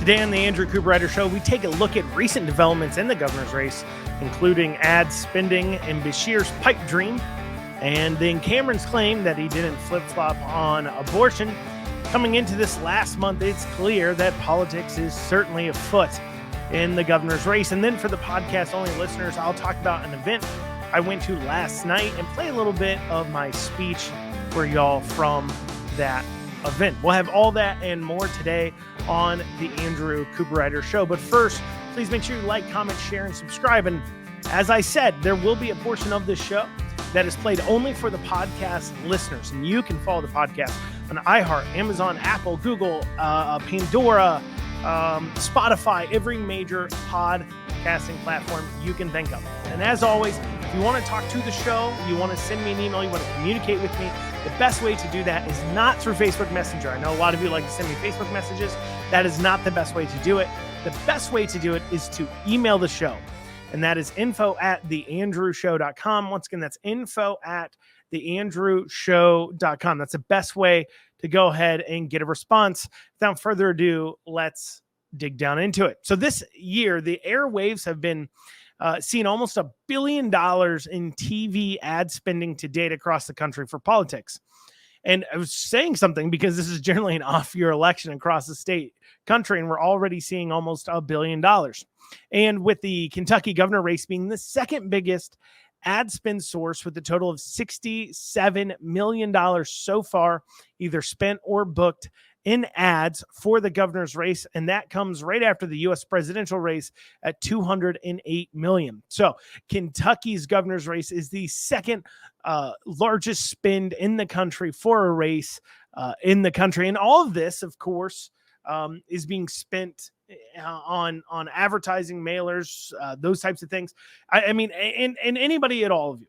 Today on the Andrew Cooperrider Show, we take a look at recent developments in the governor's race, including ad spending in Beshear's pipe dream, and then Cameron's claim that he didn't flip-flop on abortion. Coming into this last month, it's clear that politics is certainly afoot in the governor's race. And then for the podcast-only listeners, I'll talk about an event I went to last night and play a little bit of my speech for y'all from that event. We'll have all that and more today on the Andrew Cooperrider Show. But first, please make sure you like, comment, share, and subscribe. And as I said, there will be a portion of this show that is played only for the podcast listeners. And you can follow the podcast on iHeart, Amazon, Apple, Google, Pandora, Spotify, every major podcasting platform you can think of. And as always, if you want to talk to the show, you want to send me an email, you want to communicate with me, the best way to do that is not through Facebook Messenger. I know a lot of you like to send me Facebook messages. That is not the best way to do it. The best way to do it is to email the show. And that is info@theandrewshow.com. Once again, that's info@theandrewshow.com. That's the best way to go ahead and get a response. Without further ado, let's dig down into it. So this year, the airwaves have been seen almost $1 billion in TV ad spending to date across the country for politics. And I was saying something because this is generally an off-year election across the country, and we're already seeing almost $1 billion. And with the Kentucky governor race being the second biggest ad spend source with a total of $67 million so far, either spent or booked in ads for the governor's race. And that comes right after the U.S. presidential race at $208 million. So Kentucky's governor's race is the second largest spend in the country for a race in the country. And all of this, of course, is being spent on advertising, mailers, those types of things. I mean, and anybody at all of you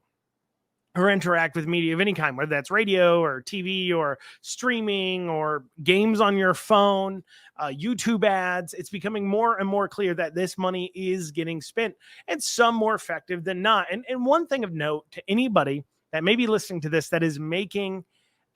or interact with media of any kind, whether that's radio or TV or streaming or games on your phone, YouTube ads, it's becoming more and more clear that this money is getting spent, and some more effective than not. And one thing of note to anybody that may be listening to this that is making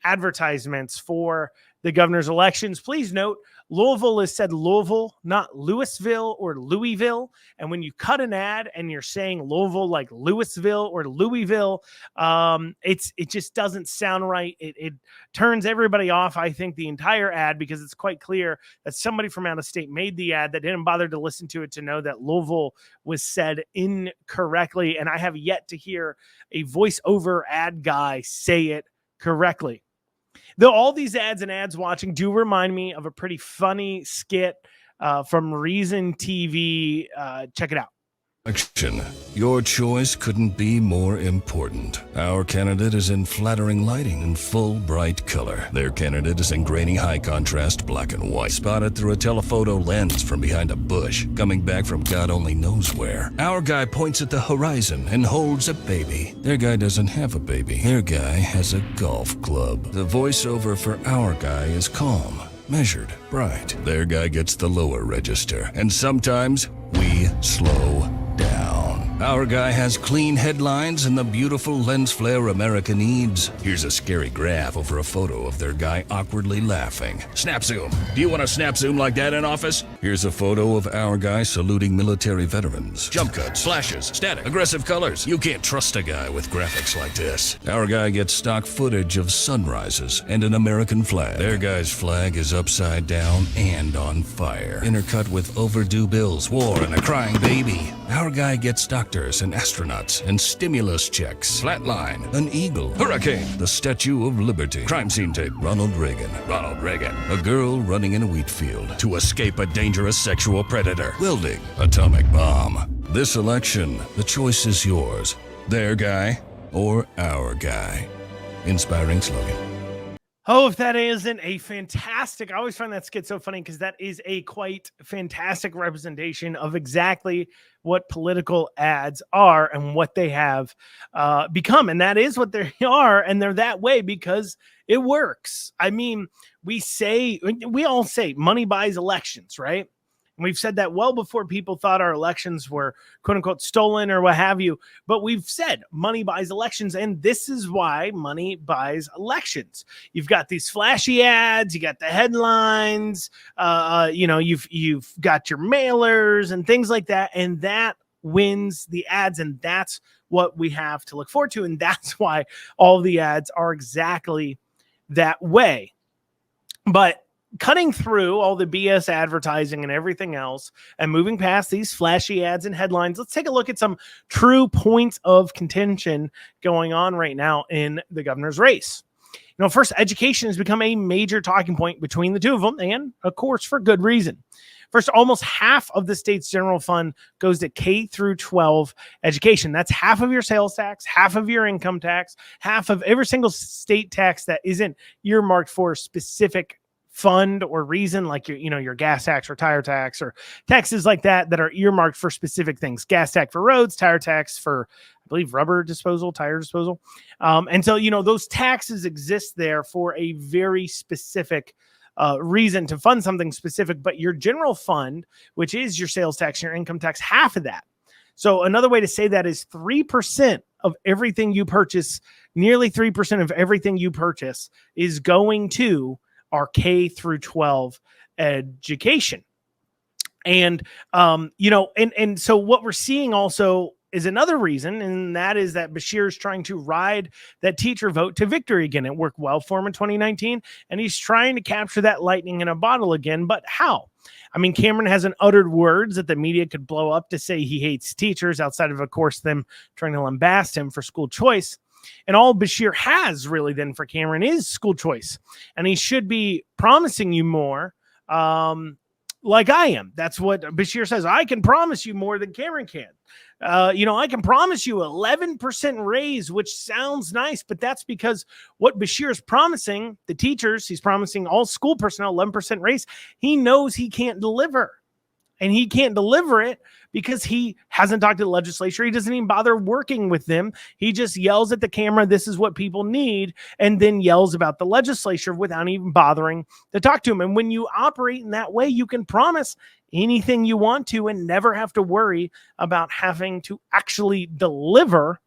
advertisements for the governor's elections, please note Louisville is said Louisville, not Louisville or Louisville. And when you cut an ad and you're saying Louisville like Louisville or Louisville, it just doesn't sound right. It turns everybody off, I think, the entire ad, because it's quite clear that somebody from out of state made the ad that didn't bother to listen to it to know that Louisville was said incorrectly. And I have yet to hear a voiceover ad guy say it correctly. Though all these ads and ads watching do remind me of a pretty funny skit from Reason TV. Check it out. Your choice couldn't be more important. Our candidate is in flattering lighting and full bright color. Their candidate is in grainy high contrast black and white, spotted through a telephoto lens from behind a bush, coming back from God only knows where. Our guy points at the horizon and holds a baby. Their guy doesn't have a baby. Their guy has a golf club. The voiceover for our guy is calm, measured, bright. Their guy gets the lower register, and sometimes we slow down. Our guy has clean headlines and the beautiful lens flare America needs. Here's a scary graph over a photo of their guy awkwardly laughing. Snap zoom. Do you want to snap zoom like that in office? Here's a photo of our guy saluting military veterans. Jump cuts, flashes, static, aggressive colors. You can't trust a guy with graphics like this. Our guy gets stock footage of sunrises and an American flag. Their guy's flag is upside down and on fire, intercut with overdue bills, war, and a crying baby. Our guy gets doctors and astronauts and stimulus checks. Flatline, an eagle, hurricane, the Statue of Liberty, crime scene tape, Ronald Reagan, a girl running in a wheat field to escape a dangerous sexual predator, welding, atomic bomb. This election, the choice is yours. Their guy or our guy. Inspiring slogan. Oh, if that isn't a fantastic, I always find that skit so funny because that is a quite fantastic representation of exactly what political ads are and what they have become. And that is what they are. And they're that way because it works. I mean, we all say money buys elections, right? And we've said that well before people thought our elections were quote unquote stolen or what have you. But we've said money buys elections. And this is why money buys elections. You've got these flashy ads, you got the headlines, you've got your mailers and things like that. And that wins the ads. And that's what we have to look forward to. And that's why all the ads are exactly that way. But cutting through all the BS advertising and everything else and moving past these flashy ads and headlines, let's take a look at some true points of contention going on right now in the governor's race. First, education has become a major talking point between the two of them, and of course, for good reason. First, almost half of the state's general fund goes to K through 12 education. That's half of your sales tax, half of your income tax, half of every single state tax that isn't earmarked for a specific fund or reason, like your gas tax or tire tax or taxes like that are earmarked for specific things. Gas tax for roads, tire tax for, I believe, rubber disposal, tire disposal. And so, those taxes exist there for a very specific reason to fund something specific. But your general fund, which is your sales tax, your income tax, half of that. So another way to say that is 3% of everything you purchase, nearly 3% of everything you purchase is going to our K through 12 education. And, and so what we're seeing also is another reason, and that is that Beshear is trying to ride that teacher vote to victory again. It worked well for him in 2019, and he's trying to capture that lightning in a bottle again. But how? I mean, Cameron hasn't uttered words that the media could blow up to say he hates teachers, outside of course, them trying to lambast him for school choice. And all Beshear has really then for Cameron is school choice. And he should be promising you more like I am. That's what Beshear says. I can promise you more than Cameron can. I can promise you 11% raise, which sounds nice, but that's because what Beshear is promising the teachers, he's promising all school personnel 11% raise. He knows he can't deliver. And he can't deliver it because he hasn't talked to the legislature. He doesn't even bother working with them. He just yells at the camera, this is what people need, and then yells about the legislature without even bothering to talk to him. And when you operate in that way, you can promise anything you want to and never have to worry about having to actually deliver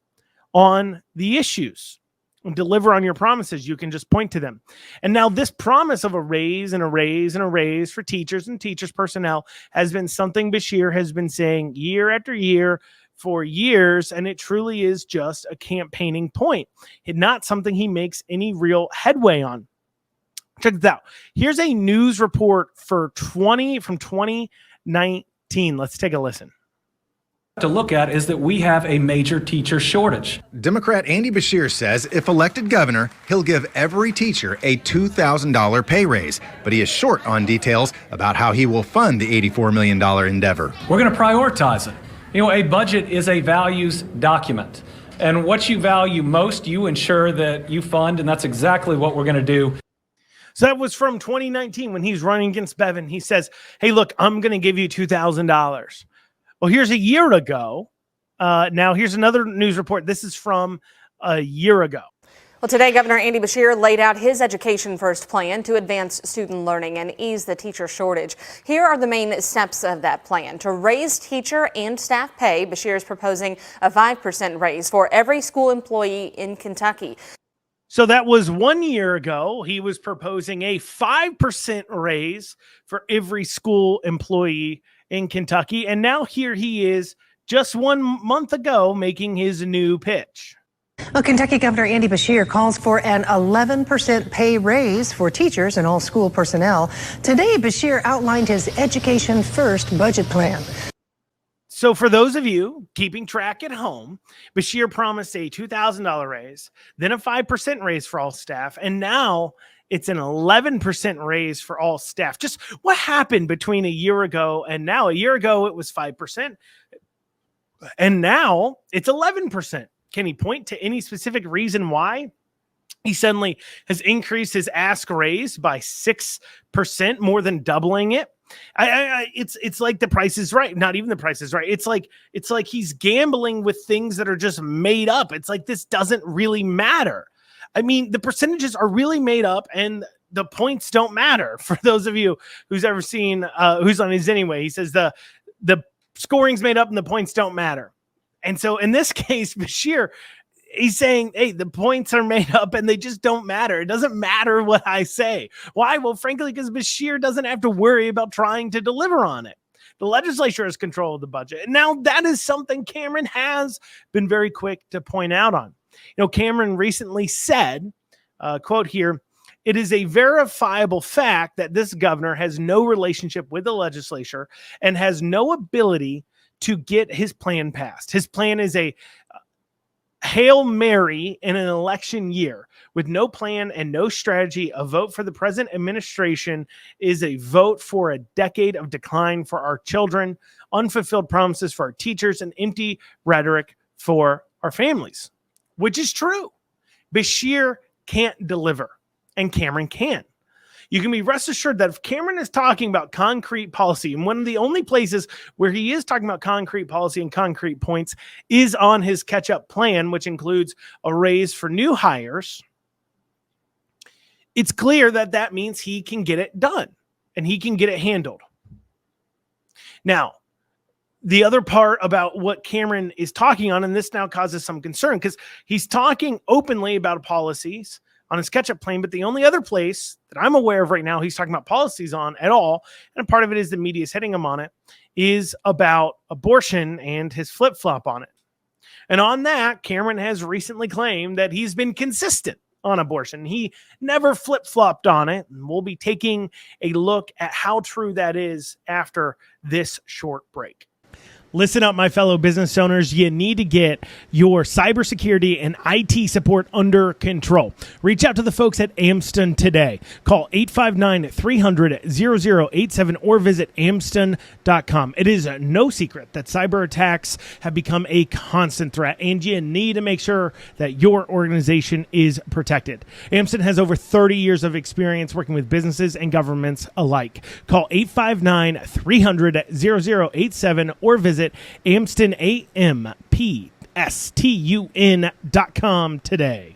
on the issues. And deliver on your promises. You can just point to them. And now this promise of a raise and a raise and a raise for teachers and teachers personnel has been something Beshear has been saying year after year for years, and it truly is just a campaigning point. It's not something he makes any real headway on. Check this out. Here's a news report from 2019. Let's take a listen. To look at is that we have a major teacher shortage. Democrat Andy Beshear says if elected governor, he'll give every teacher a $2,000 pay raise, but he is short on details about how he will fund the $84 million endeavor. We're going to prioritize it. A budget is a values document, and what you value most, you ensure that you fund, and that's exactly what we're going to do. So that was from 2019 when he's running against Bevin. He says, hey, look, I'm going to give you $2,000. Well, here's a year ago. Now, here's another news report. This is from a year ago. Well, today, Governor Andy Beshear laid out his Education First plan to advance student learning and ease the teacher shortage. Here are the main steps of that plan. To raise teacher and staff pay, Beshear is proposing a 5% raise for every school employee in Kentucky. So that was 1 year ago. He was proposing a 5% raise for every school employee in Kentucky. And now here he is just 1 month ago making his new pitch. Well, Kentucky Governor Andy Beshear calls for an 11% pay raise for teachers and all school personnel. Today, Beshear outlined his Education First budget plan. So for those of you keeping track at home, Beshear promised a $2,000 raise, then a 5% raise for all staff, and now it's an 11% raise for all staff. Just what happened between a year ago and now? A year ago, it was 5%, and now it's 11%. Can he point to any specific reason why he suddenly has increased his ask raise by 6%, more than doubling it? It's like the Price is Right. Not even the Price is Right. It's like he's gambling with things that are just made up. It's like this doesn't really matter. I mean, the percentages are really made up, and the points don't matter. For those of you who's ever seen Who's on His Anyway, he says the scoring's made up and the points don't matter. And so in this case, Beshear, he's saying, hey, the points are made up and they just don't matter. It doesn't matter what I say. Why? Well, frankly, because Beshear doesn't have to worry about trying to deliver on it. The legislature has control of the budget. And now that is something Cameron has been very quick to point out on. You know, Cameron recently said, quote here, "It is a verifiable fact that this governor has no relationship with the legislature and has no ability to get his plan passed. His plan is a Hail Mary in an election year with no plan and no strategy. A vote for the present administration is a vote for a decade of decline for our children, unfulfilled promises for our teachers, and empty rhetoric for our families," which is true. Beshear can't deliver, and Cameron can. You can be rest assured that if Cameron is talking about concrete policy, and one of the only places where he is talking about concrete policy and concrete points is on his catch-up plan, which includes a raise for new hires, it's clear that that means he can get it done and he can get it handled. Now, the other part about what Cameron is talking on, and this now causes some concern because he's talking openly about policies on his catch-up plan, but the only other place that I'm aware of right now he's talking about policies on at all, and part of it is the media is hitting him on it, is about abortion and his flip-flop on it. And on that, Cameron has recently claimed that he's been consistent on abortion. He never flip-flopped on it, and we'll be taking a look at how true that is after this short break. Listen up, my fellow business owners. You need to get your cybersecurity and IT support under control. Reach out to the folks at Amston today. Call 859-300-0087 or visit amston.com. It is no secret that cyber attacks have become a constant threat, and you need to make sure that your organization is protected. Amston has over 30 years of experience working with businesses and governments alike. Call 859-300-0087 or visit AmstonAMPSTUN.com today.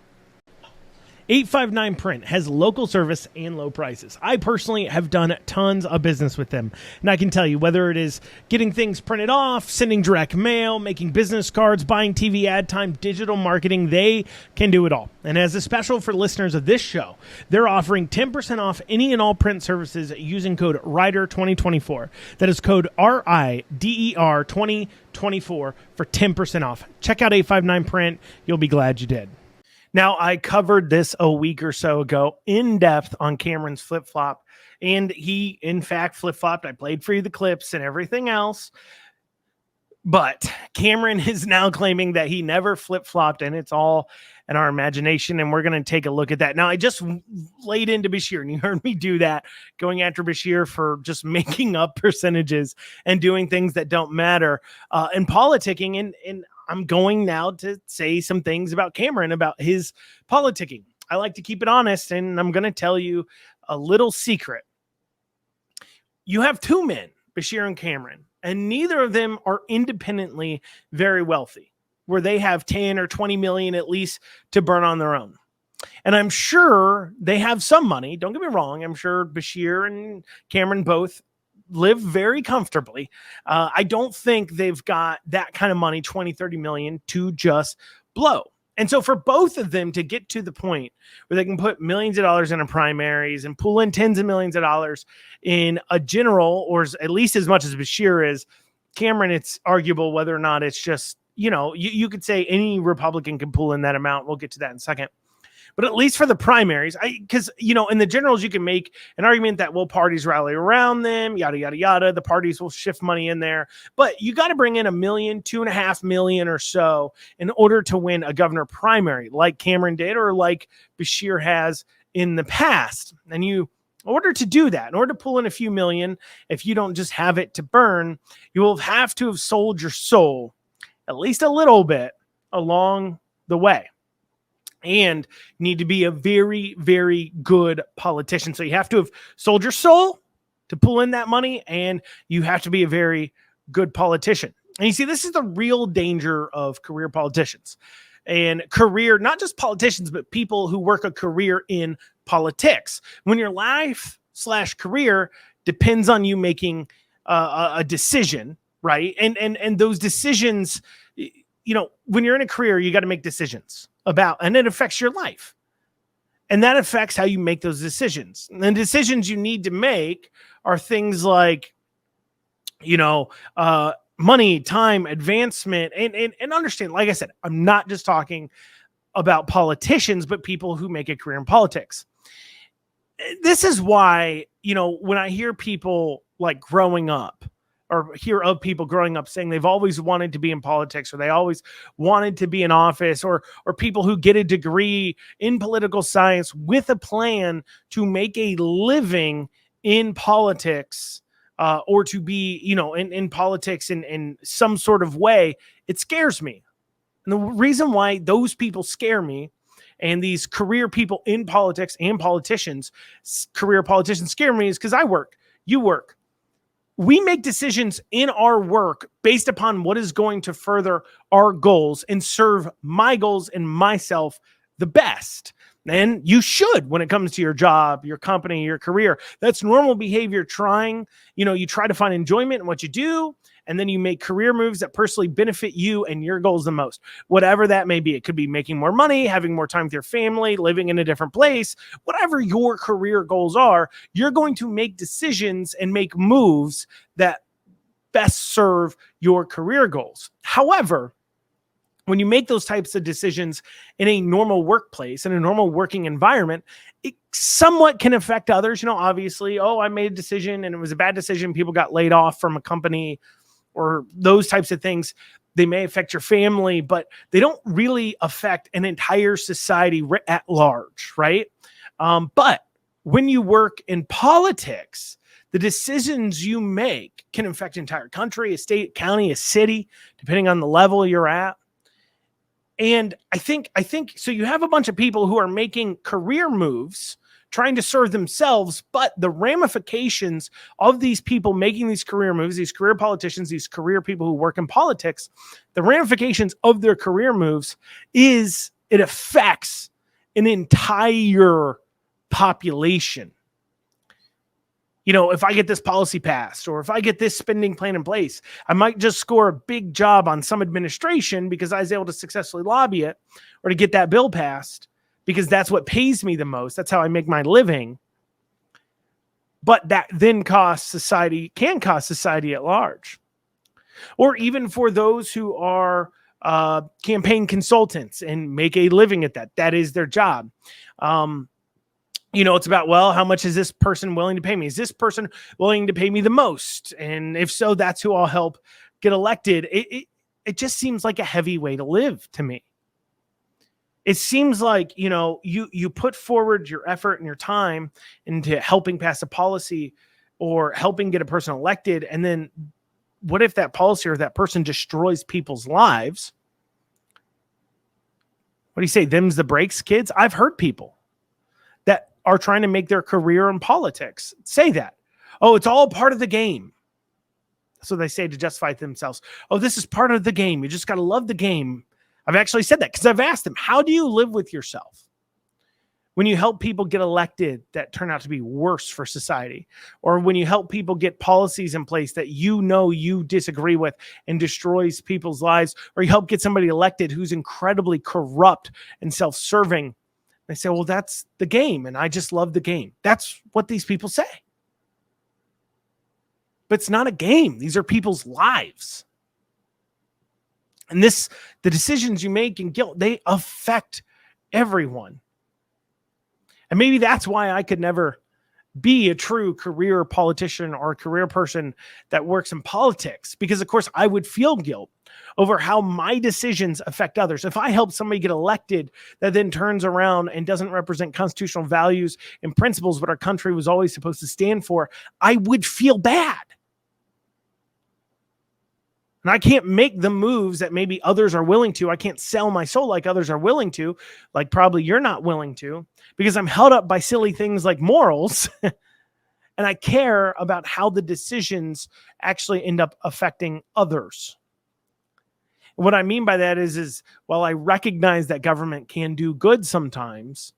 859 Print has local service and low prices. I personally have done tons of business with them, and I can tell you, whether it is getting things printed off, sending direct mail, making business cards, buying TV ad time, digital marketing, they can do it all. And as a special for listeners of this show, they're offering 10% off any and all print services using code RIDER2024. That is code RIDER 2024 for 10% off. Check out 859 Print. You'll be glad you did. Now, I covered this a week or so ago in depth on Cameron's flip-flop, and he, in fact, flip-flopped. I played for you the clips and everything else, but Cameron is now claiming that he never flip-flopped, and it's all in our imagination, and we're going to take a look at that. Now, I just laid into Beshear, and you heard me do that, going after Beshear for just making up percentages and doing things that don't matter in politicking, and I'm going now to say some things about Cameron, about his politicking. I like to keep it honest, and I'm going to tell you a little secret. You have two men, Beshear and Cameron, and neither of them are independently very wealthy, where they have 10 or 20 million at least to burn on their own. And I'm sure they have some money. Don't get me wrong. I'm sure Beshear and Cameron both live very comfortably. I don't think they've got that kind of money, 20, 30 million, to just blow. And so for both of them to get to the point where they can put millions of dollars in a primaries and pull in tens of millions of dollars in a general, or at least as much as Beshear is, Cameron, it's arguable whether or not it's just, you could say any Republican can pull in that amount. We'll get to that in a second. But at least for the primaries, because, in the generals, you can make an argument that, well, parties rally around them, yada, yada, yada. The parties will shift money in there. But you got to bring in $1 million, $2.5 million or so in order to win a governor primary like Cameron did or like Beshear has in the past. And in order to do that, in order to pull in a few million, if you don't just have it to burn, you will have to have sold your soul at least a little bit along the way. And need to be a very, very good politician. So you have to have sold your soul to pull in that money, and you have to be a very good politician. And you see, this is the real danger of career politicians. And not just politicians, but people who work a career in politics. When your life/career depends on you making a decision, right? And those decisions, when you're in a career, you got to make decisions about, and it affects your life. And that affects how you make those decisions. And the decisions you need to make are things like, money, time, advancement, and understand, like I said, I'm not just talking about politicians, but people who make a career in politics. This is why, when I hear people like growing up, or hear of people growing up saying they've always wanted to be in politics, or they always wanted to be in office, or people who get a degree in political science with a plan to make a living in politics, or to be, in politics in some sort of way, it scares me. And the reason why those people scare me, and these career people in politics and career politicians scare me, is because I work, you work. We make decisions in our work based upon what is going to further our goals and serve my goals and myself the best. And you should, when it comes to your job, your company, your career. That's normal behavior. You try to find enjoyment in what you do, and then you make career moves that personally benefit you and your goals the most. Whatever that may be. It could be making more money, having more time with your family, living in a different place. Whatever your career goals are, you're going to make decisions and make moves that best serve your career goals. However, when you make those types of decisions in a normal workplace, in a normal working environment, it somewhat can affect others. Obviously, I made a decision and it was a bad decision. People got laid off from a company, or those types of things. They may affect your family, but they don't really affect an entire society at large, right? But when you work in politics, the decisions you make can affect an entire country, a state, county, a city, depending on the level you're at. And I think so. You have a bunch of people who are making career moves, trying to serve themselves, but the ramifications of these people making these career moves, these career politicians, these career people who work in politics, the ramifications of their career moves is it affects an entire population. If I get this policy passed, or if I get this spending plan in place, I might just score a big job on some administration because I was able to successfully lobby it, or to get that bill passed, because that's what pays me the most. That's how I make my living. But that then can cost society at large. Or even for those who are campaign consultants and make a living at that. That is their job. It's about, how much is this person willing to pay me? Is this person willing to pay me the most? And if so, that's who I'll help get elected. It just seems like a heavy way to live to me. It seems like, you put forward your effort and your time into helping pass a policy or helping get a person elected. And then what if that policy or that person destroys people's lives? What do you say? Them's the breaks, kids? I've heard people that are trying to make their career in politics say that. It's all part of the game. So they say to justify themselves. This is part of the game. You just got to love the game. I've actually said that because I've asked them, how do you live with yourself when you help people get elected that turn out to be worse for society? Or when you help people get policies in place that you disagree with and destroys people's lives? Or you help get somebody elected who's incredibly corrupt and self-serving. They say, that's the game, and I just love the game. That's what these people say. But it's not a game. These are people's lives. And the decisions you make in guilt, they affect everyone. And maybe that's why I could never be a true career politician or a career person that works in politics, because of course I would feel guilt over how my decisions affect others. If I help somebody get elected that then turns around and doesn't represent constitutional values and principles what our country was always supposed to stand for, I would feel bad. And I can't make the moves that maybe others are willing to. I can't sell my soul like others are willing to, like probably you're not willing to, because I'm held up by silly things like morals. And I care about how the decisions actually end up affecting others. What I mean by that is while I recognize that government can do good sometimes,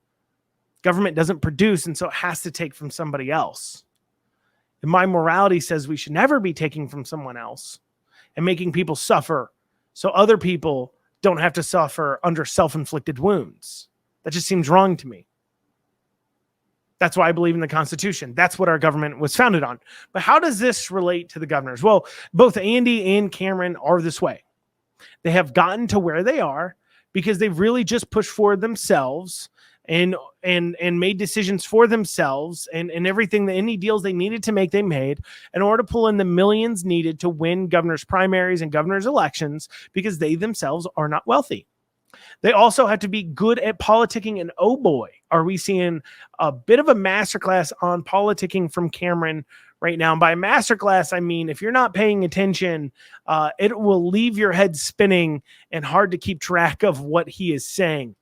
Government doesn't produce, and so it has to take from somebody else. And my morality says we should never be taking from someone else and making people suffer so other people don't have to suffer under self-inflicted wounds. That just seems wrong to me. That's why I believe in the Constitution. That's what our government was founded on. But how does this relate to the governors? Well, both Andy and Cameron are this way. They have gotten to where they are because they've really just pushed forward themselves and made decisions for themselves and everything, that any deals they needed to make, they made in order to pull in the millions needed to win governor's primaries and governor's elections, because they themselves are not wealthy. They also have to be good at politicking, and oh boy, are we seeing a bit of a masterclass on politicking from Cameron right now. And by masterclass, I mean, if you're not paying attention, it will leave your head spinning and hard to keep track of what he is saying.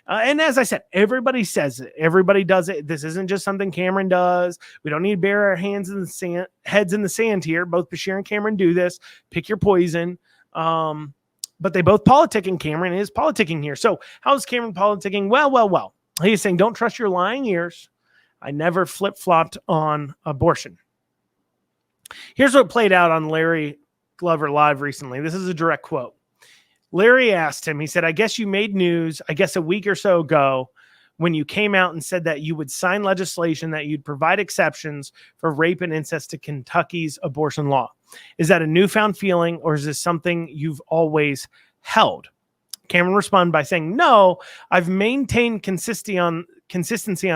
And as I said, everybody says it. Everybody does it. This isn't just something Cameron does. We don't need to bury our heads in the sand here. Both Beshear and Cameron do this. Pick your poison. But they both politic, and Cameron is politicking here. So how is Cameron politicking? Well. He is saying, don't trust your lying ears. I never flip-flopped on abortion. Here's what played out on Larry Glover Live recently. This is a direct quote. Larry asked him, he said, I guess you made news, I guess a week or so ago, when you came out and said that you would sign legislation that you'd provide exceptions for rape and incest to Kentucky's abortion law. Is that a newfound feeling, or is this something you've always held? Cameron responded by saying, no, I've maintained consistency on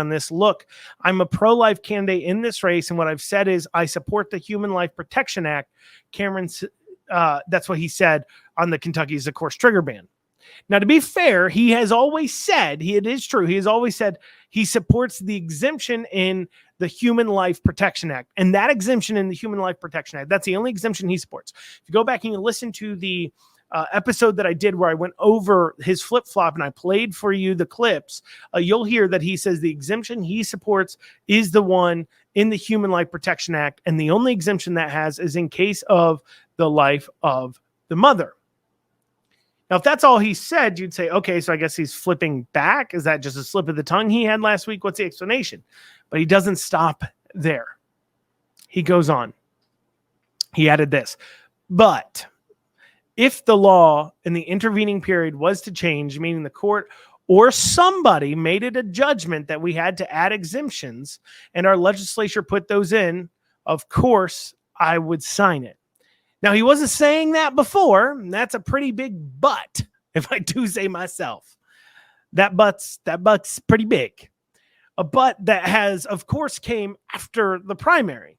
this. Look, I'm a pro-life candidate in this race, and what I've said is I support the Human Life Protection Act. Cameron's that's what he said on the Kentucky's, of course, trigger ban. Now, to be fair, he has always said, it is true, he has always said he supports the exemption in the Human Life Protection Act. And that exemption in the Human Life Protection Act, that's the only exemption he supports. If you go back and you listen to the episode that I did where I went over his flip-flop and I played for you the clips, you'll hear that he says the exemption he supports is the one in the Human Life Protection Act. And the only exemption that has is in case of the life of the mother. Now, if that's all he said, you'd say, okay, so I guess he's flipping back. Is that just a slip of the tongue he had last week? What's the explanation? But he doesn't stop there. He goes on. He added this. But if the law in the intervening period was to change, meaning the court or somebody made it a judgment that we had to add exemptions and our legislature put those in, of course, I would sign it. Now, he wasn't saying that before. And that's a pretty big but, if I do say myself. That but's pretty big. A but that has, of course, came after the primary.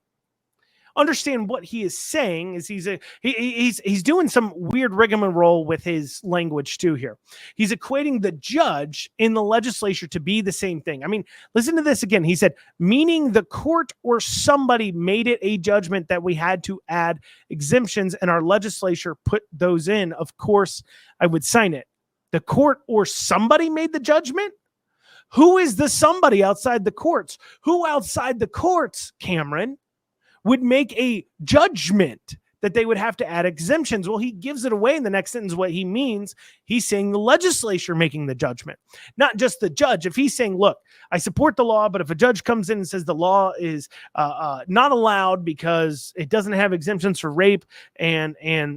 Understand what he is saying is he's doing some weird rigmarole with his language too here. He's equating the judge in the legislature to be the same thing. I mean, listen to this again. He said, meaning the court or somebody made it a judgment that we had to add exemptions and our legislature put those in. Of course, I would sign it. The court or somebody made the judgment? Who is the somebody outside the courts? Who outside the courts, Cameron, would make a judgment that they would have to add exemptions? Well, he gives it away in the next sentence. What he means, he's saying the legislature making the judgment, not just the judge. If he's saying, look, I support the law, but if a judge comes in and says the law is not allowed because it doesn't have exemptions for rape and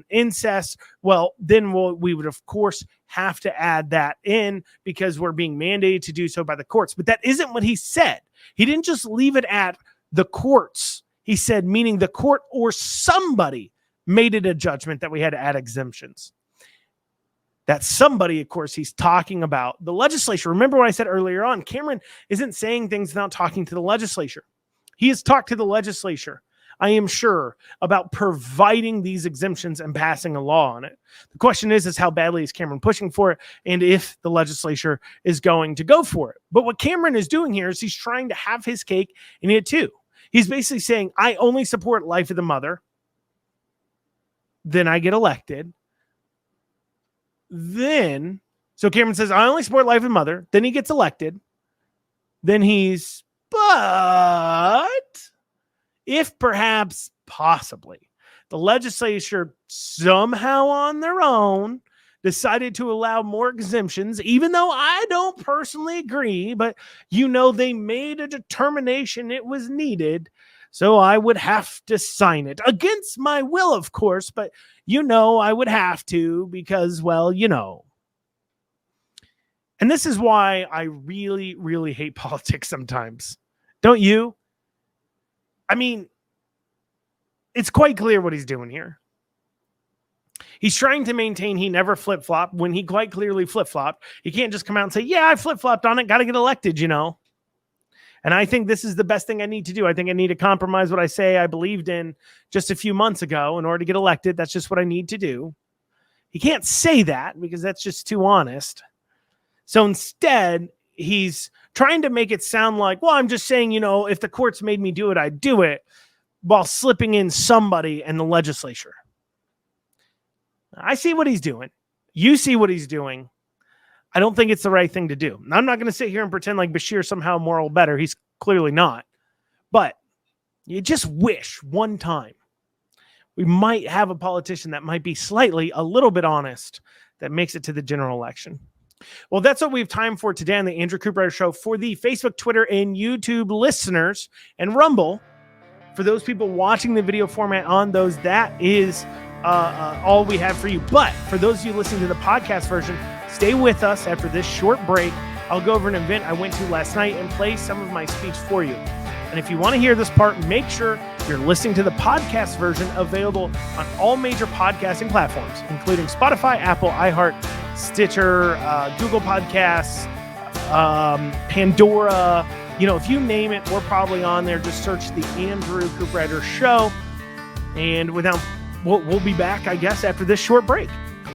incest, well, then we would, of course, have to add that in because we're being mandated to do so by the courts. But that isn't what he said. He didn't just leave it at the courts. He said, meaning the court or somebody made it a judgment that we had to add exemptions. That somebody, of course, he's talking about the legislature. Remember what I said earlier on, Cameron isn't saying things without talking to the legislature. He has talked to the legislature, I am sure, about providing these exemptions and passing a law on it. The question is how badly is Cameron pushing for it and if the legislature is going to go for it. But what Cameron is doing here is he's trying to have his cake and eat it too. He's basically saying, I only support life of the mother. Then I get elected. So Cameron says, I only support life of the mother. Then he gets elected. Then but if perhaps possibly the legislature somehow on their own decided to allow more exemptions, even though I don't personally agree, but they made a determination it was needed. So I would have to sign it against my will, of course, but I would have to because, well, And this is why I really, really hate politics sometimes. Don't you? I mean, it's quite clear what he's doing here. He's trying to maintain he never flip-flopped when he quite clearly flip-flopped. He can't just come out and say, yeah, I flip-flopped on it. Got to get elected, And I think this is the best thing I need to do. I think I need to compromise what I say I believed in just a few months ago in order to get elected. That's just what I need to do. He can't say that because that's just too honest. So instead, he's trying to make it sound like, well, I'm just saying, if the courts made me do it, I'd do it, while slipping in somebody in the legislature. I see what he's doing. You see what he's doing. I don't think it's the right thing to do. I'm not going to sit here and pretend like Beshear somehow moral better. He's clearly not. But you just wish one time we might have a politician that might be a little bit honest, that makes it to the general election. Well, that's what we have time for today on the Andrew Cooperrider Show. For the Facebook, Twitter, and YouTube listeners, and Rumble, for those people watching the video format on those, that is all we have for you. But for those of you listening to the podcast version, stay with us after this short break. I'll go over an event I went to last night and play some of my speech for you. And if you want to hear this part, make sure you're listening to the podcast version, available on all major podcasting platforms, including Spotify, Apple, iHeart, Stitcher, Google Podcasts, Pandora. If you name it, we're probably on there. Just search the Andrew Cooperrider Show. And we'll be back, I guess, after this short break.